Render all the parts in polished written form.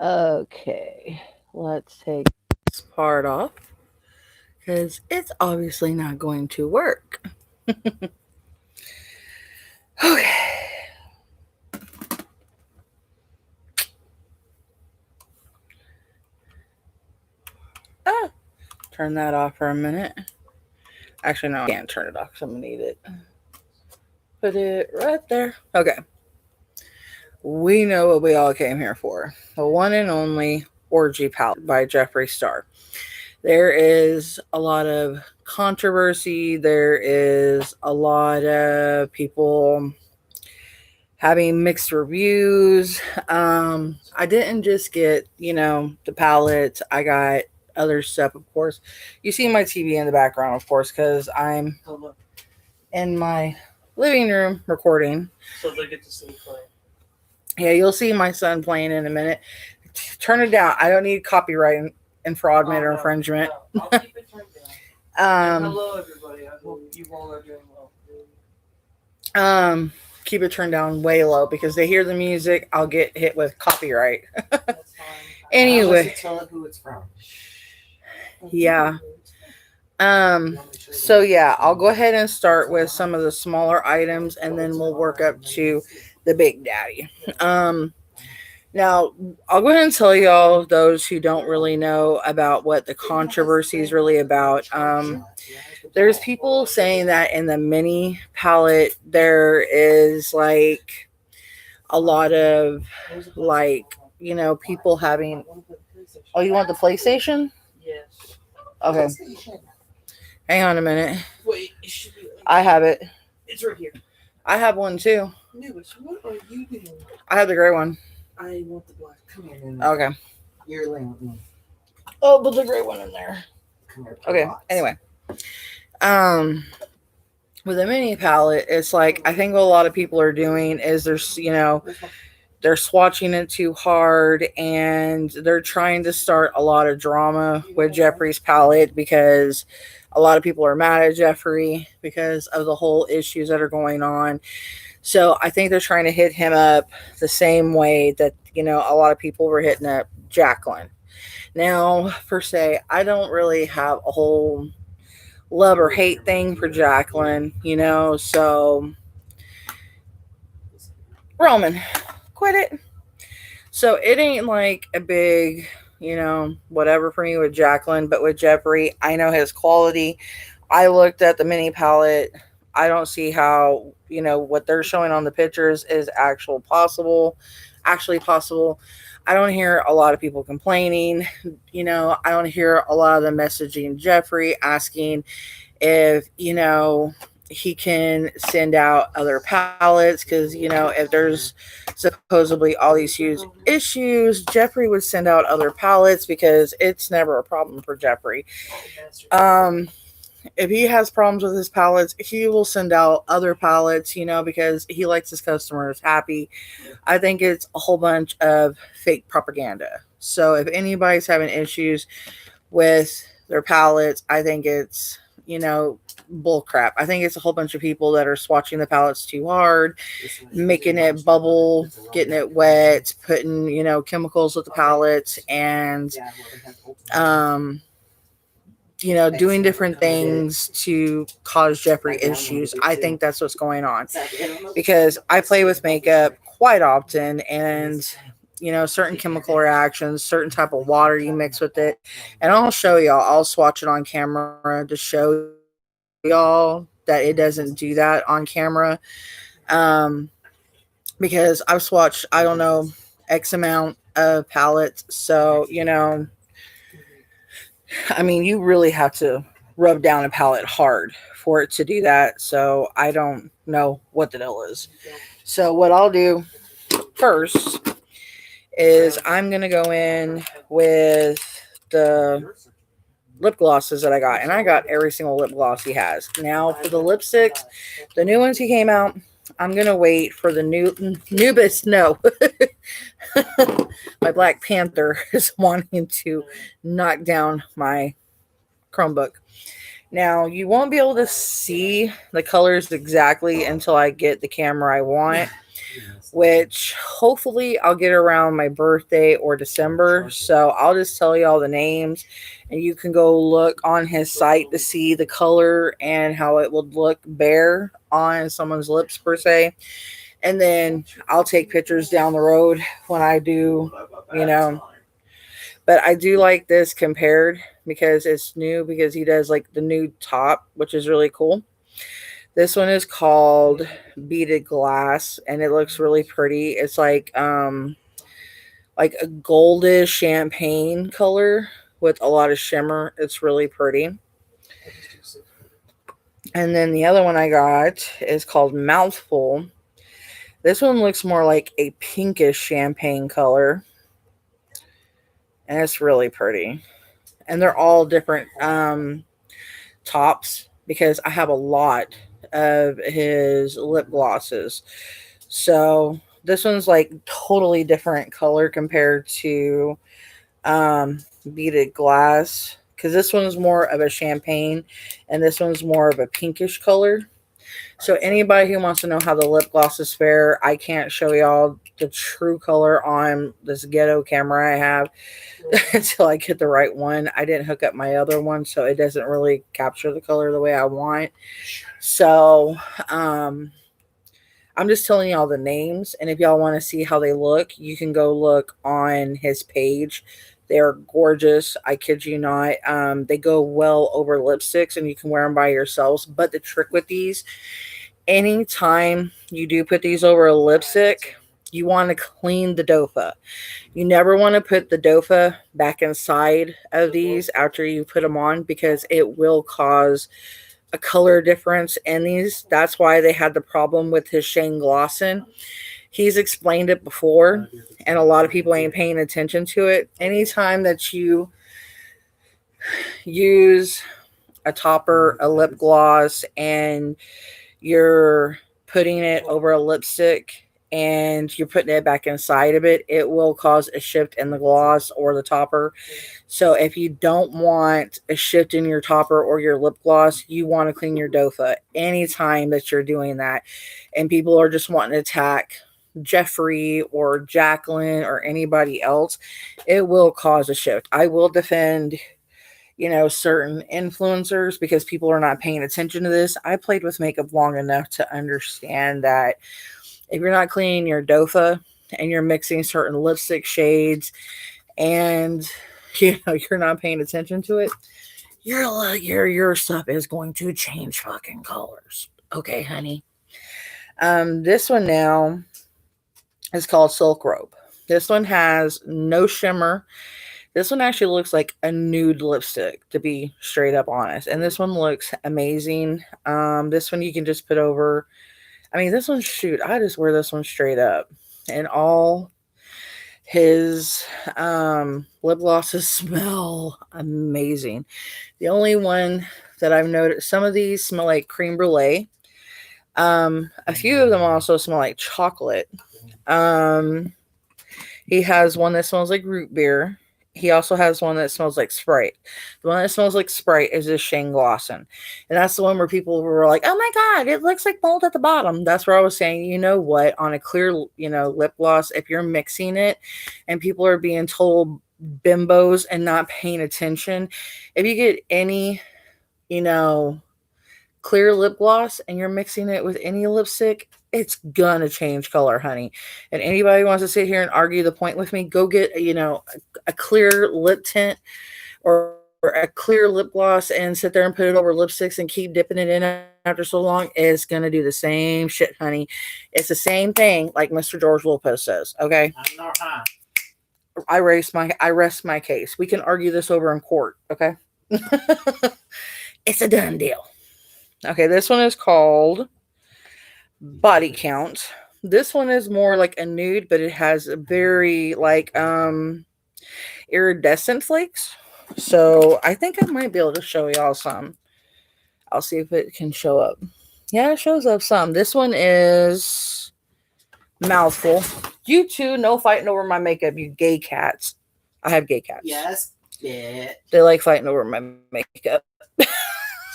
Okay, let's take this part off because it's obviously not going to work. Okay. Ah, turn that off for a minute. Actually, no, I can't turn it off because I'm going to need it. Put it right there. Okay. We know what we all came here for. The one and only Orgy Palette by Jeffree Star. There is a lot of controversy. There is a lot of people having mixed reviews. I didn't just get, the palette. I got other stuff, of course. You see my TV in the background, of course, because I'm in my living room recording. So they get to see play. Yeah, you'll see my son playing in a minute. Turn it down. I don't need copyright infringement or infringement. No, I'll keep it turned down. Hello, everybody. I hope you all are doing well. Keep it turned down way low because they hear the music. I'll get hit with copyright. That's fine. Anyway, tell who it's from. Yeah. So yeah, I'll go ahead and start with some of the smaller items and then we'll work up to the big daddy. Now I'll go ahead and tell y'all, those who don't really know about what the controversy is really about. There's people saying that in the mini palette there is like a lot of like, people having. Oh, you want the PlayStation? Yes. Okay. Hang on a minute. Wait, it should be. I have it. It's right here. I have one too. Lewis, what are you doing? I have the gray one. I want the black. Come here, Nana. Okay. You're laying with me. Oh, but the gray one in there. Come here. Okay. Anyway. With a mini palette, it's like I think what a lot of people are doing is they're swatching it too hard and they're trying to start a lot of drama with Jeffree's palette because a lot of people are mad at Jeffree because of the whole issues that are going on. So I think they're trying to hit him up the same way that, a lot of people were hitting up Jacqueline. Now, per se, I don't really have a whole love or hate thing for Jacqueline, so Roman, quit it. So it ain't like a big, whatever for me with Jacqueline, but with Jeffree, I know his quality. I looked at the mini palette. I don't see how, what they're showing on the pictures is actually possible. I don't hear a lot of people complaining. I don't hear a lot of them messaging Jeffree asking if, he can send out other palettes because, if there's supposedly all these huge issues, Jeffree would send out other palettes because it's never a problem for Jeffree. If he has problems with his palettes, he will send out other palettes, because he likes his customers happy. I think it's a whole bunch of fake propaganda. So if anybody's having issues with their palettes, I think it's, bull crap. I think it's a whole bunch of people that are swatching the palettes too hard, making it bubble, getting it wet, putting, chemicals with the palettes, and doing different things to cause Jeffree issues. I think that's what's going on because I play with makeup quite often, and certain chemical reactions, certain type of water you mix with it, and I'll show y'all. I'll swatch it on camera to show y'all that it doesn't do that on camera. Because I've swatched, I don't know, X amount of palettes, so I mean, you really have to rub down a palette hard for it to do that. So I don't know what the deal is. So what I'll do first is I'm going to go in with the lip glosses that I got. And I got every single lip gloss he has. Now for the lipsticks, the new ones he came out, I'm going to wait for the newest. No. My Black Panther is wanting to knock down my Chromebook. Now, you won't be able to see the colors exactly until I get the camera I want. which hopefully I'll get around my birthday or December. So I'll just tell you all the names and you can go look on his site to see the color and how it would look bare on someone's lips per se. And then I'll take pictures down the road when I do, you know. But I do like this compared because it's new because he does like the nude top, which is really cool. This one is called Beaded Glass and it looks really pretty. It's like a goldish champagne color with a lot of shimmer. It's really pretty. And then the other one I got is called Mouthful. This one looks more like a pinkish champagne color. And it's really pretty. And they're all different tops because I have a lot of his lip glosses. So this one's like totally different color compared to Beaded Glass because this one's more of a champagne and this one's more of a pinkish color. So anybody who wants to know how the lip glosses fare, I can't show y'all the true color on this ghetto camera I have until I get the right one. I didn't hook up my other one, so it doesn't really capture the color the way I want. So I'm just telling y'all the names, and if y'all want to see how they look, you can go look on his page. They're gorgeous. I kid you not. They go well over lipsticks, and you can wear them by yourselves. But the trick with these, anytime you do put these over a lipstick, you want to clean the dofa. You never want to put the dofa back inside of these after you put them on because it will cause a color difference in these. That's why they had the problem with his Shane Glosson. He's explained it before, and a lot of people ain't paying attention to it. Anytime that you use a topper, a lip gloss, and you're putting it over a lipstick and you're putting it back inside of it, it will cause a shift in the gloss or the topper. So if you don't want a shift in your topper or your lip gloss, you want to clean your dofa anytime that you're doing that. And people are just wanting to attack Jeffree or Jacqueline or anybody else, it will cause a shift. I will defend certain influencers because people are not paying attention to this. I played with makeup long enough to understand that if you're not cleaning your dofa and you're mixing certain lipstick shades and you're not paying attention to it, your stuff is going to change fucking colors. Okay, honey. This one now is called Silk Rope. This one has no shimmer. This one actually looks like a nude lipstick, to be straight up honest. And this one looks amazing. This one you can just put over. I mean, this one, shoot, I just wear this one straight up. And all his lip glosses smell amazing. The only one that I've noticed, some of these smell like creme brulee. A few of them also smell like chocolate. He has one that smells like root beer. He also has one that smells like Sprite. The one that smells like Sprite is this Shane Glosson. And that's the one where people were like, oh my God, it looks like mold at the bottom. That's where I was saying, you know what? On a clear, lip gloss, if you're mixing it and people are being told bimbos and not paying attention, if you get any, clear lip gloss and you're mixing it with any lipstick, it's gonna change color, honey. And anybody who wants to sit here and argue the point with me, go get a clear lip tint or a clear lip gloss and sit there and put it over lipsticks and keep dipping it in after so long. It's gonna do the same shit, honey. It's the same thing like Mr. George Lopez says. Okay, I rest my case. We can argue this over in court. Okay. It's a done deal. Okay, this one is called Body Count. This one is more like a nude, but it has a very iridescent flakes. So I think I might be able to show y'all some. I'll see if it can show up. Yeah, it shows up some. This one is Mouthful. You two, no fighting over my makeup, you gay cats. I have gay cats. Yes, bitch. They like fighting over my makeup.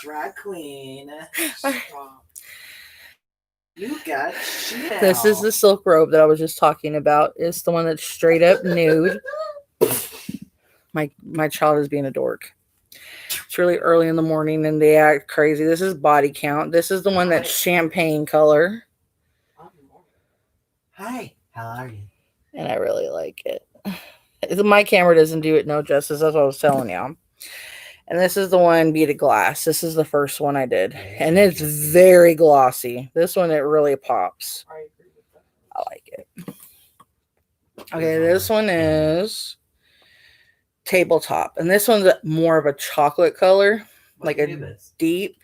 Drag queen. You got shit. This is the silk robe that I was just talking about. It's the one that's straight up nude. My child is being a dork. It's really early in the morning and they act crazy. This is body count. This is the one that's champagne color. Hi, how are you? And I really like it. My camera doesn't do it no justice. That's what I was telling y'all. And this is the one beaded glass. This is the first one I did. And it's very glossy. This one, it really pops. I like it. Okay, this one is tabletop. And this one's more of a chocolate color. Like a deep.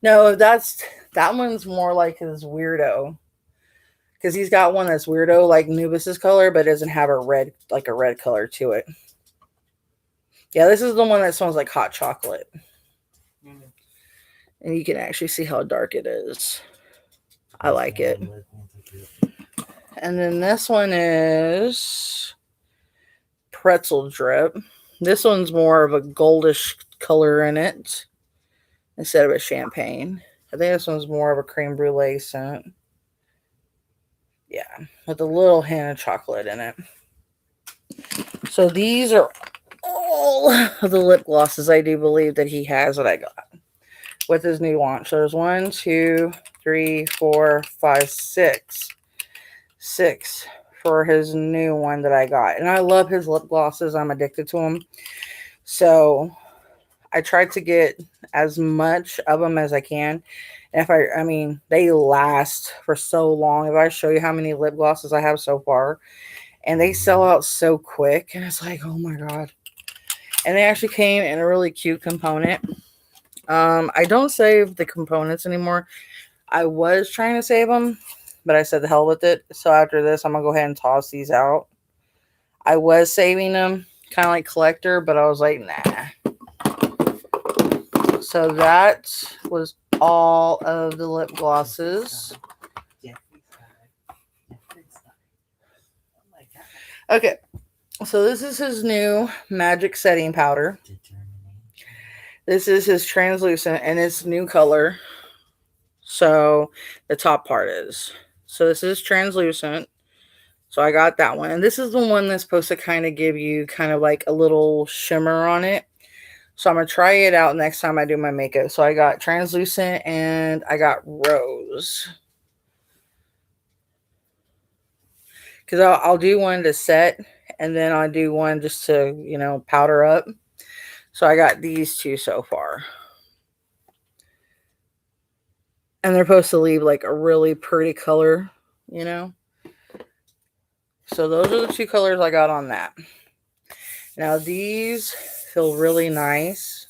No, that one's more like his weirdo. Because he's got one that's weirdo like Nubus's color, but doesn't have a red color to it. Yeah, this is the one that smells like hot chocolate. And you can actually see how dark it is. I like it. And then this one is pretzel drip. This one's more of a goldish color in it instead of a champagne. I think this one's more of a creme brulee scent. Yeah, with a little hint of chocolate in it. So these are all of the lip glosses I do believe that he has that I got with his new launch. So there's 1, 2, 3, 4, 5, 6. 6 for his new one that I got. And I love his lip glosses. I'm addicted to them. So I tried to get as much of them as I can. And if I mean, they last for so long. If I show you how many lip glosses I have so far, and they sell out so quick, and it's like, oh my God. And they actually came in a really cute component. I don't save the components anymore. I was trying to save them, but I said the hell with it. So after this, I'm going to go ahead and toss these out. I was saving them, kind of like collector, but I was like, nah. So that was all of the lip glosses. Okay, so this is his new magic setting powder. This is his translucent and it's new color. So the top part is. So this is translucent. So I got that one. And this is the one that's supposed to kind of give you kind of like a little shimmer on it. So I'm going to try it out next time I do my makeup. So I got translucent and I got rose. Because I'll do one to set and then I'll do one just to, you know, powder up. So I got these two so far. And they're supposed to leave like a really pretty color, you know. So those are the two colors I got on that. Now these feel really nice.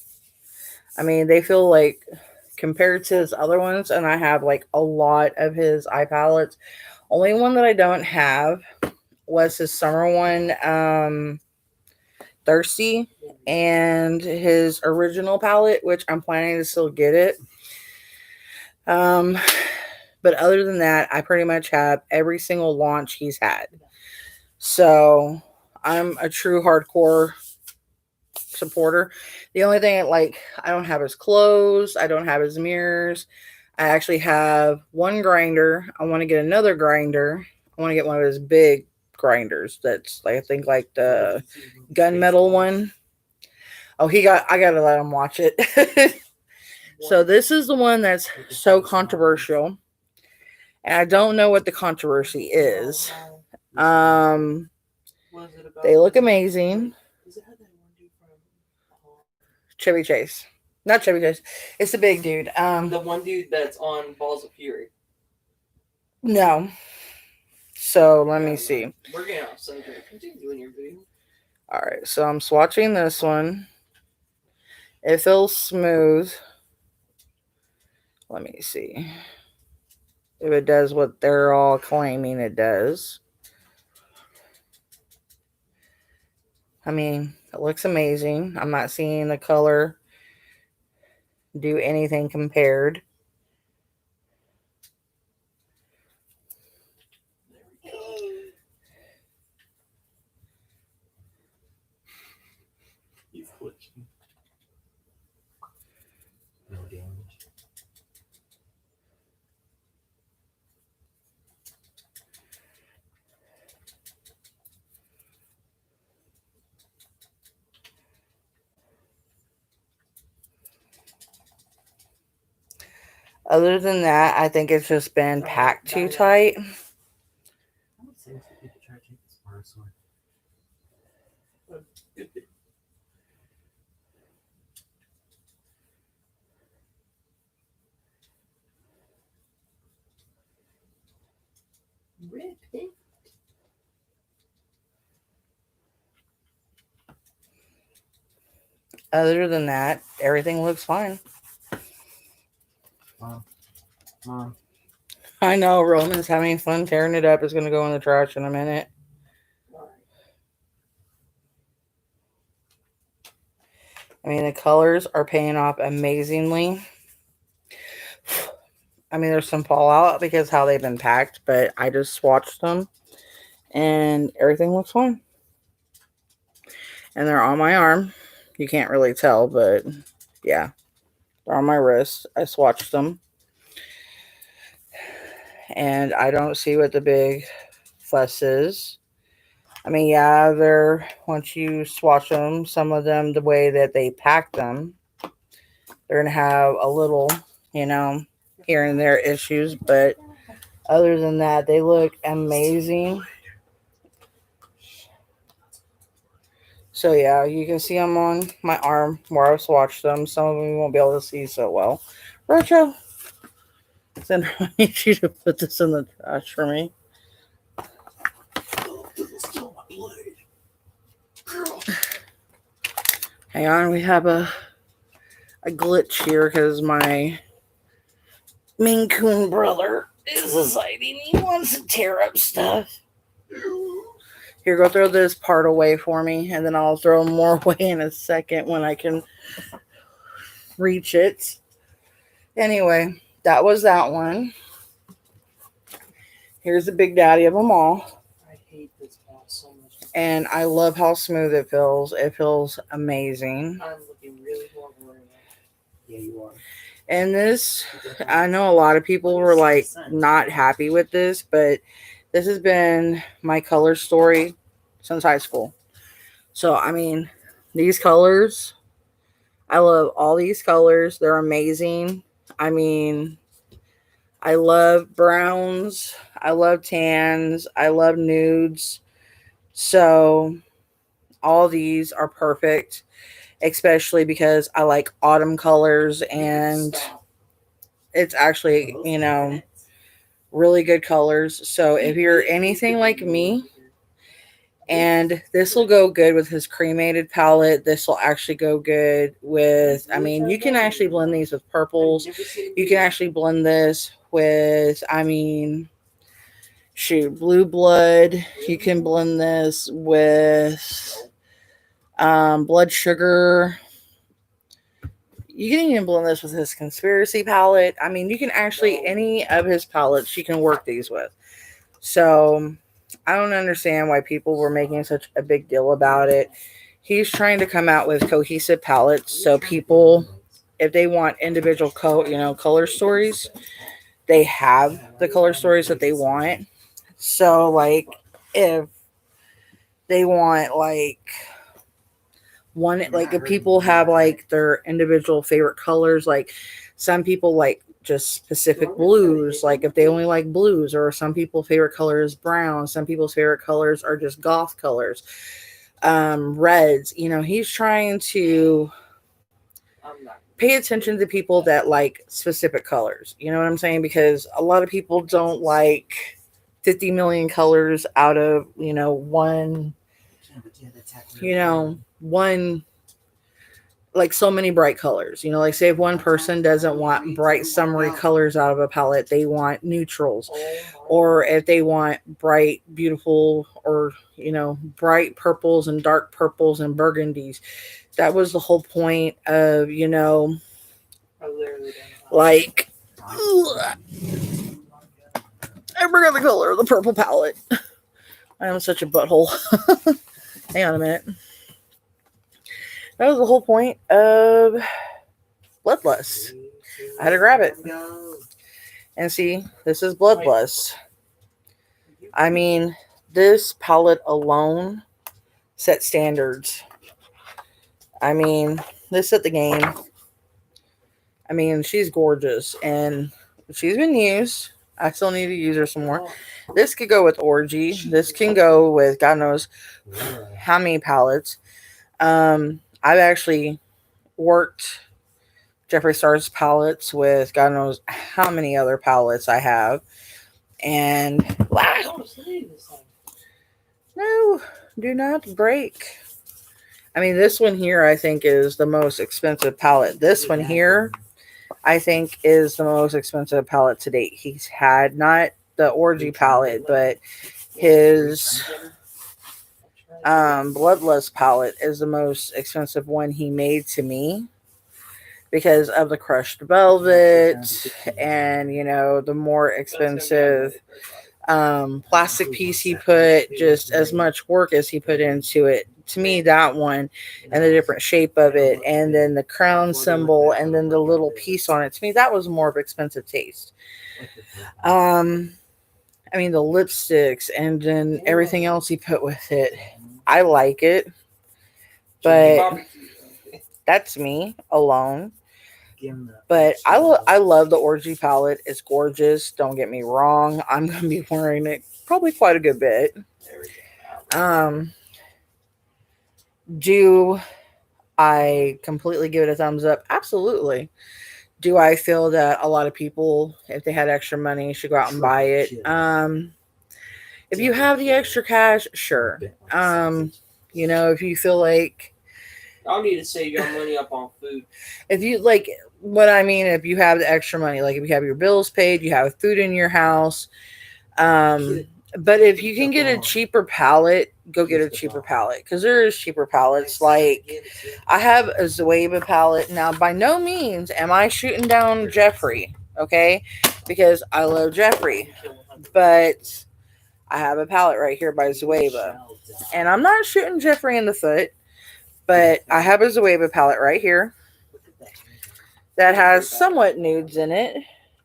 I mean, they feel like compared to his other ones, and I have like a lot of his eye palettes. Only one that I don't have was his summer one, Thirsty, and his original palette, which I'm planning to still get it. But other than that, I pretty much have every single launch he's had. So I'm a true hardcore supporter. The only thing, like, I don't have his clothes. I don't have his mirrors. I actually have one grinder. I want to get another grinder. I want to get one of his big grinders. That's, I think, like the gunmetal one. Oh, I got to let him watch it. So this is the one that's so controversial. And I don't know what the controversy is. They look amazing. Chevy Chase. Not Chevy Chase. It's the big dude. The one dude that's on Balls of Fury. No. So let me see. We're getting off subject. Continue doing your video. Alright, so I'm swatching this one. It feels smooth. Let me see if it does what they're all claiming it does. I mean, it looks amazing. I'm not seeing the color do anything compared. He's glitching. No damage. Other than that, I think it's just been packed too tight. I would say we could try to take this parasol. Rip it. Other than that, everything looks fine. Mom. I know Roman's having fun tearing it up. It's going to go in the trash in a minute. I mean, the colors are paying off amazingly. I mean, there's some fallout because how they've been packed, but I just swatched them and everything looks fine. And they're on my arm. You can't really tell, but yeah, they're on my wrist. I swatched them. And I don't see what the big fuss is. I mean, yeah, they're, once you swatch them, some of them, the way that they pack them, they're going to have a little, you know, here and there issues. But other than that, they look amazing. So, yeah, you can see them on my arm where I've swatched them. Some of them you won't be able to see so well. Retro, then I need you to put this in the trash for me. Hang on, we have a glitch here because my Maine Coon brother is deciding he wants to tear up stuff. Here, go throw this part away for me, and then I'll throw more away in a second when I can reach it. Anyway, that was that one. Here's the big daddy of them all. I hate this ball so much. And I love how smooth it feels. It feels amazing. I'm looking really horrible right now. Yeah, you are. And this, I know a lot of people were like not happy with this, but this has been my color story since high school. So, I mean, these colors, I love all these colors. They're amazing. I mean, I love browns. I love tans. I love nudes. So, all these are perfect, especially because I like autumn colors and it's actually, you know, really good colors. So if you're anything like me, and this will go good with his cremated palette. This will actually go good with, I mean, you can actually blend these with purples. You can actually blend this with, I mean, shoot, blue blood. You can blend this with blood sugar. You can even blend this with his conspiracy palette. I mean, you can actually, any of his palettes, you can work these with. So, I don't understand why people were making such a big deal about it. He's trying to come out with cohesive palettes. So, people, if they want individual color stories, they have the color stories that they want. So, like, if they want, like, one, like, if people have like their individual favorite colors, like some people like just specific blues, like if they only like blues, or some people's favorite color is brown, some people's favorite colors are just goth colors, reds, you know, he's trying to pay attention to people that like specific colors, you know what I'm saying, because a lot of people don't like 50 million colors out of, you know, one, you know, one, like so many bright colors, you know, like say if one person doesn't want bright summery colors out of a palette, they want neutrals, or if they want bright, beautiful, or, you know, bright purples and dark purples and burgundies. That was the whole point of, you know, like, I forgot the color of the purple palette. I am such a butthole. Hang on a minute. That was the whole point of Bloodlust. I had to grab it. And see, this is Bloodlust. I mean, this palette alone set standards. I mean, this set the game. I mean, she's gorgeous. And She's been used. I still need to use her some more. This could go with Orgy. This can go with God knows how many palettes. I've actually worked Jeffree Star's palettes with God knows how many other palettes I have. And wow, no, do not break. I mean, this one here I think is the most expensive palette. This one here I think is the most expensive palette to date he's had. Not the Orgy palette, but his Bloodlust palette is the most expensive one he made to me because of the crushed velvet and, you know, the more expensive plastic piece he put, just as much work as he put into it. To me, that one and the different shape of it, and then the crown symbol, and then the little piece on it, to me, that was more of expensive taste. I mean, the lipsticks and then everything else he put with it. I like it, but that's me alone. But I love the Orgy palette. It's gorgeous. Don't get me wrong. I'm going to be wearing it probably quite a good bit. Do I completely give it a thumbs up? Absolutely. Do I feel that a lot of people, if they had extra money, should go out and buy it? If you have the extra cash, sure. You know, if you feel like Y'all need to save your money up on food. if you like what I mean, if you have the extra money, like if you have your bills paid, you have food in your house. But if you can get a cheaper palette, go get a cheaper palette, because there is cheaper palettes. Like I have a Zoeva palette. Now, by no means am I shooting down Jeffree, okay? Because I love Jeffree, but I have a palette right here by Zoeva, and I'm not shooting Jeffree in the foot, but I have a Zoeva palette right here that has somewhat nudes in it,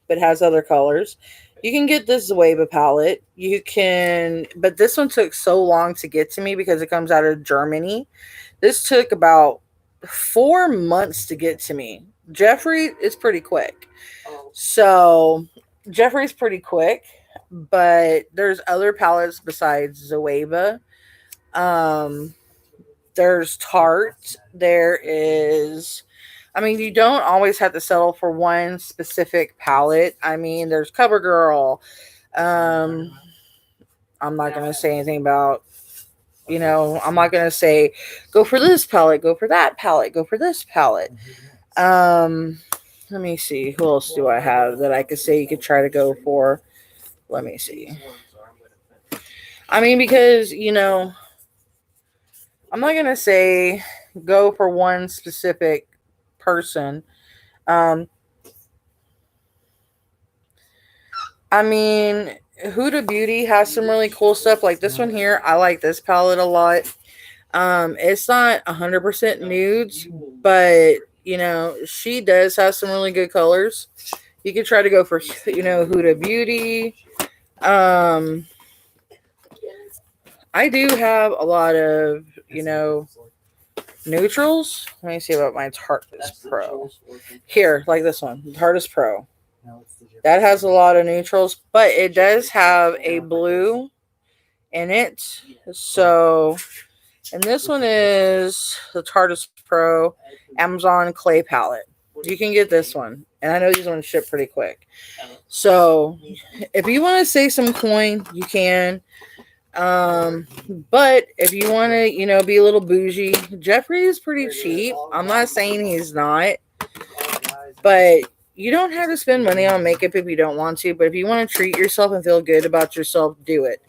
but has other colors. You can get this Zoeva palette. You can, but this one took so long to get to me because it comes out of Germany. This took about 4 months to get to me. Jeffree is pretty quick. So Jeffree's pretty quick, but there's other palettes besides Zoeva. There's Tarte. There is, I mean, you don't always have to settle for one specific palette. I mean, there's CoverGirl. I'm not going to say anything about, you know, I'm not going to say, go for this palette, go for that palette, go for this palette. Let me see. Who else do I have that I could say you could try to go for? Let me see. I mean, because, you know, I'm not going to say go for one specific person. I mean, Huda Beauty has some really cool stuff like this one here. I like this palette a lot. It's not 100% nudes, but you know, she does have some really good colors. You could try to go for, you know, Huda Beauty. I do have a lot of, you know, neutrals. Let me see about my Tarteist Pro. Here, like this one, Tarteist Pro. That has a lot of neutrals, but it does have a blue in it. So, and this one is the Tarteist Pro Amazon Clay Palette. You can get this one. And I know these ones ship pretty quick. So, if you want to save some coin, you can. But if you want to, you know, be a little bougie, Jeffree is pretty cheap. I'm not saying he's not, but you don't have to spend money on makeup if you don't want to. But if you want to treat yourself and feel good about yourself, do it.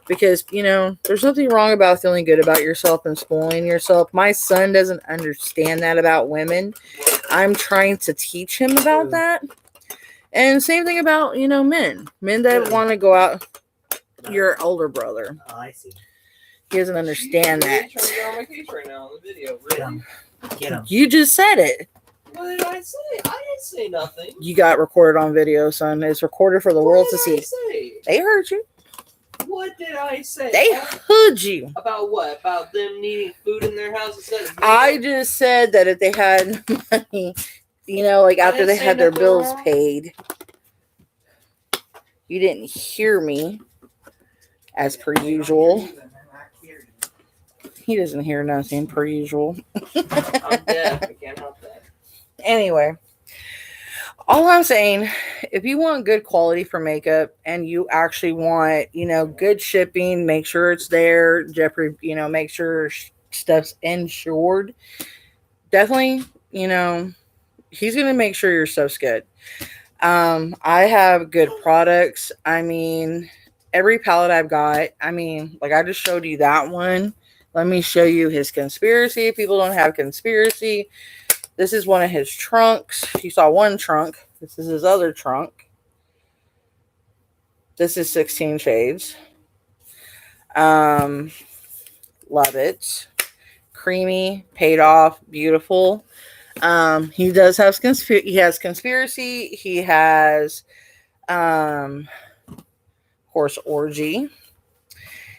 Because, you know, there's nothing wrong about feeling good about yourself and spoiling yourself. My son doesn't understand that about women. I'm trying to teach him about that. And same thing about, you know, men that want to go out. Your older brother. Oh, I see. He doesn't understand that. Trying to get on my case right now on the video. Really? Get him. You just said it. What did I say? I didn't say nothing. You got recorded on video, son. It's recorded for the world to see. Say? They heard you. What did I say? They heard you. About what? About them needing food in their house instead of I just said that if they had money, you know, like after they had their bills paid. You didn't hear me, as per usual. He doesn't hear nothing, per usual. I'm deaf. I can't help that. Anyway, all I'm saying, if you want good quality for makeup and you actually want, good shipping, make sure it's there. Jeffree, make sure stuff's insured. Definitely, he's going to make sure your stuff's good. I have good products. I mean, every palette I've got, like I just showed you that one. Let me show you his conspiracy. If people don't have conspiracy, this is one of his trunks. You saw one trunk. This is his other trunk. This is 16 shades. Love it. Creamy, paid off, beautiful. He does have he has conspiracy. He has, of course, orgy.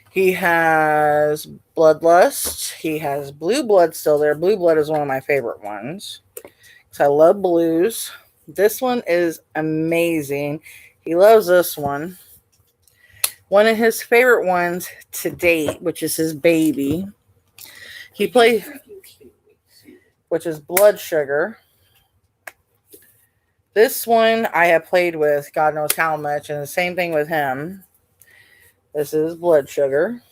He has bloodlust. He has blue blood still there. Blue blood is one of my favorite ones because I love blues. This one is amazing. He loves this one. One of his favorite ones to date, which is his baby. He played, which is blood sugar. This one I have played with God knows how much, and the same thing with him. This is blood sugar.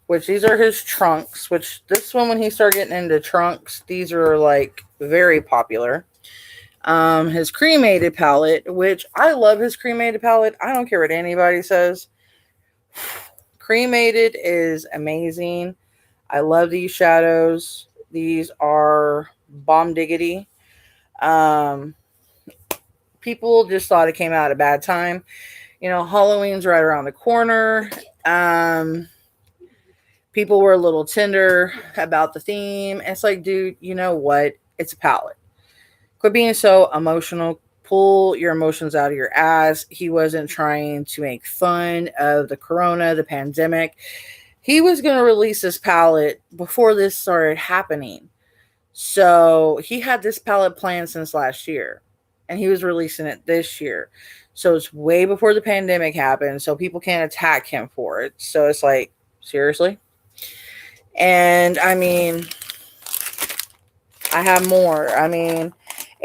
Which these are his trunks, which this one, when he started getting into trunks, these are like very popular. His cremated palette, which I love his cremated palette. I don't care what anybody says. Cremated is amazing. I love these shadows. These are bomb diggity. People just thought it came out at a bad time. Halloween's right around the corner. People were a little tender about the theme. It's like, dude, you know what? It's a palette. Quit being so emotional. Pull your emotions out of your ass. He wasn't trying to make fun of the corona, the pandemic. He was going to release this palette before this started happening. So he had this palette planned since last year. And he was releasing it this year. So it's way before the pandemic happened. So people can't attack him for it. So it's like, seriously? And I have more.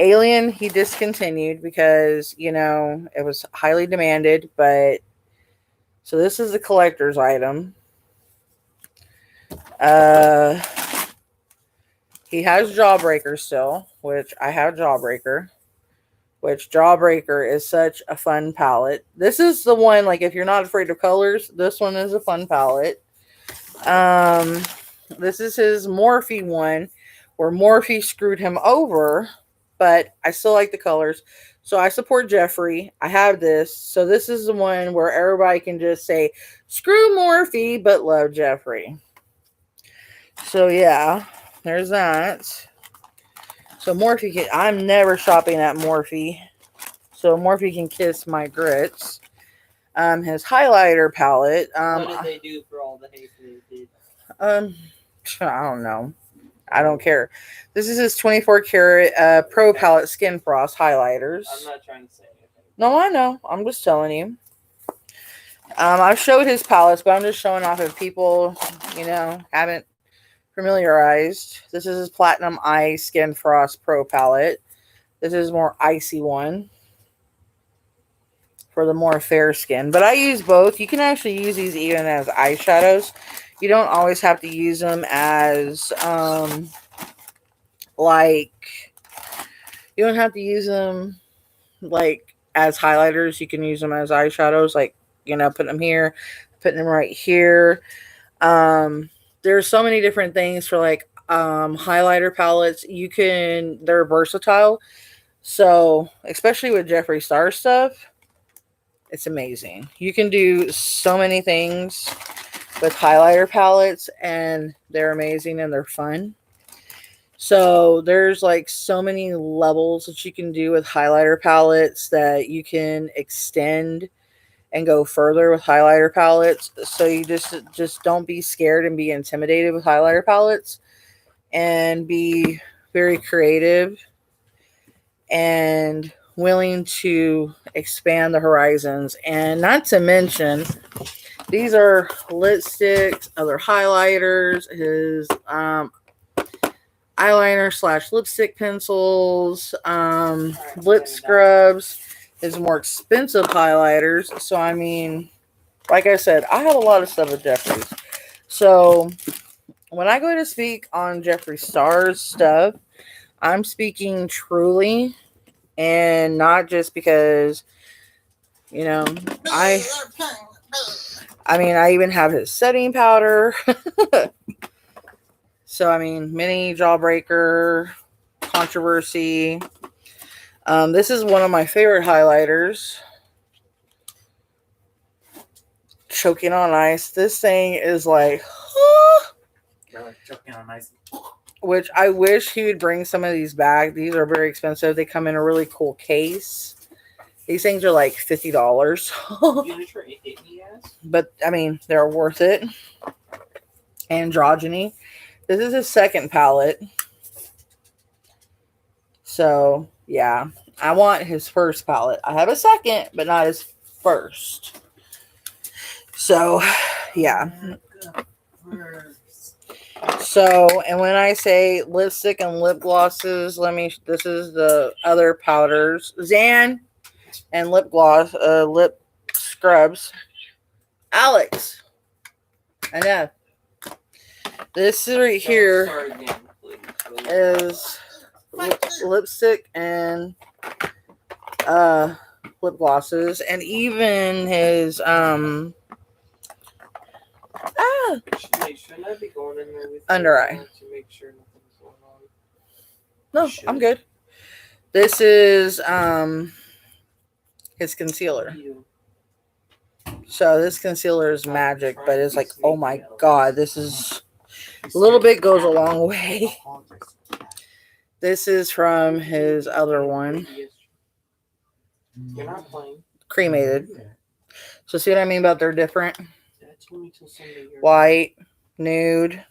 Alien, he discontinued because, it was highly demanded. But so this is a collector's item. He has Jawbreaker still, which I have Jawbreaker. Which Jawbreaker is such a fun palette. This is the one, like, if you're not afraid of colors, this one is a fun palette. This is his Morphe one, where Morphe screwed him over, but I still like the colors. So I support Jeffree. I have this. So this is the one where everybody can just say, screw Morphe, but love Jeffree. So yeah, there's that. So Morphe, I'm never shopping at Morphe. So Morphe can kiss my grits. His highlighter palette. What did they do for all the hate they did? I don't know. I don't care. This is his 24 karat Pro Palette Skin Frost highlighters. I'm not trying to say anything. No, I know. I'm just telling you. I've showed his palettes, but I'm just showing off if people, haven't familiarized. This is his Platinum Ice Skin Frost Pro palette. This is more icy one for the more fair skin. But I use both. You can actually use these even as eyeshadows. You don't always have to use them as you don't have to use them like as highlighters. You can use them as eyeshadows, like, putting them here, putting them right here. There's so many different things for like highlighter palettes. They're versatile. So especially with Jeffree Star stuff, it's amazing. You can do so many things with highlighter palettes, and they're amazing and they're fun. So there's like so many levels that you can do with highlighter palettes that you can extend and go further with highlighter palettes. So you just don't be scared and be intimidated with highlighter palettes, and be very creative and willing to expand the horizons. And not to mention, these are lipsticks, other highlighters, his eyeliner / lipstick pencils, lip scrubs, his more expensive highlighters. So, I mean, like I said, I have a lot of stuff at Jeffree's. So, when I go to speak on Jeffree Star's stuff, I'm speaking truly and not just because, you know, I mean, I even have his setting powder. So, I mean, mini jawbreaker, controversy. This is one of my favorite highlighters. Choking on ice. This thing is like, Like choking on ice. which I wish he would bring some of these back. These are very expensive. They come in a really cool case. These things are like $50. But, I mean, they're worth it. Androgyny. This is his second palette. So, yeah. I want his first palette. I have a second, but not his first. So, yeah. So, and when I say lipstick and lip glosses, this is the other powders. Zan and lip gloss, lip scrubs. Alex. Enough. This right here is lipstick and lip glosses, and even his Shouldn't I be going in there with under eye. to make sure nothing's going on? No, I'm good. This is his concealer. So this concealer is magic, but it's like, oh my god, this is a little bit goes a long way. This is from his other one, You're not playing. cremated. So see what I mean about they're different? White, nude.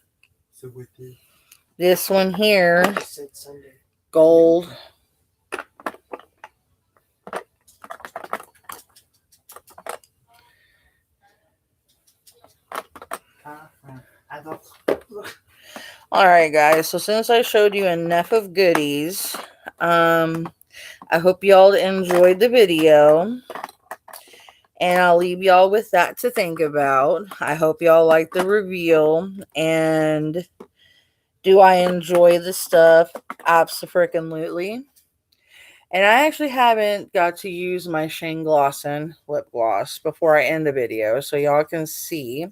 This one here, gold. Alright guys, so since I showed you enough of goodies, I hope y'all enjoyed the video. And I'll leave y'all with that to think about. I hope y'all like the reveal. And do I enjoy the stuff? Abso-freaking-lutely. And I actually haven't got to use my Shane Glosson lip gloss before I end the video, so y'all can see.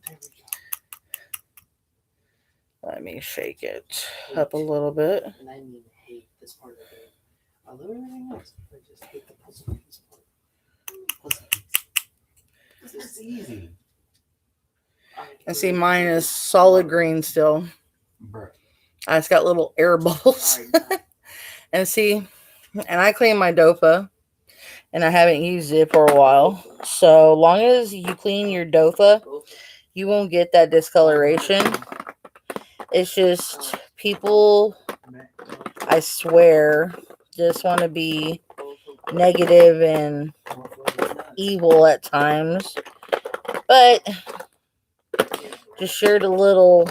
Let me shake it up a little bit. And I mean hate this part of it. Although everything else, I just hate the puzzle piece part. Puzzle piece. This is easy. And see, mine is solid green still. It's got little air bubbles. And see, and I clean my dofa, and I haven't used it for a while. So long as you clean your dofa, you won't get that discoloration. It's just people, I swear, just want to be negative and evil at times. But just shared a little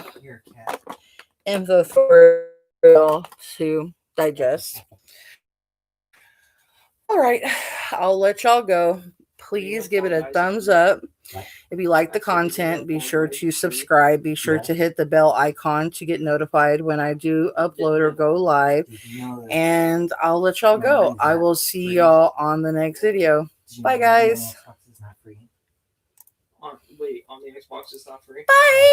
info for y'all to digest. All right, I'll let y'all go. Please give it a thumbs up. If you like the content, be sure to subscribe. Be sure to hit the bell icon to get notified when I do upload or go live. And I'll let y'all go. I will see y'all on the next video. Bye, guys. Wait, on the Xbox it's not free? Bye.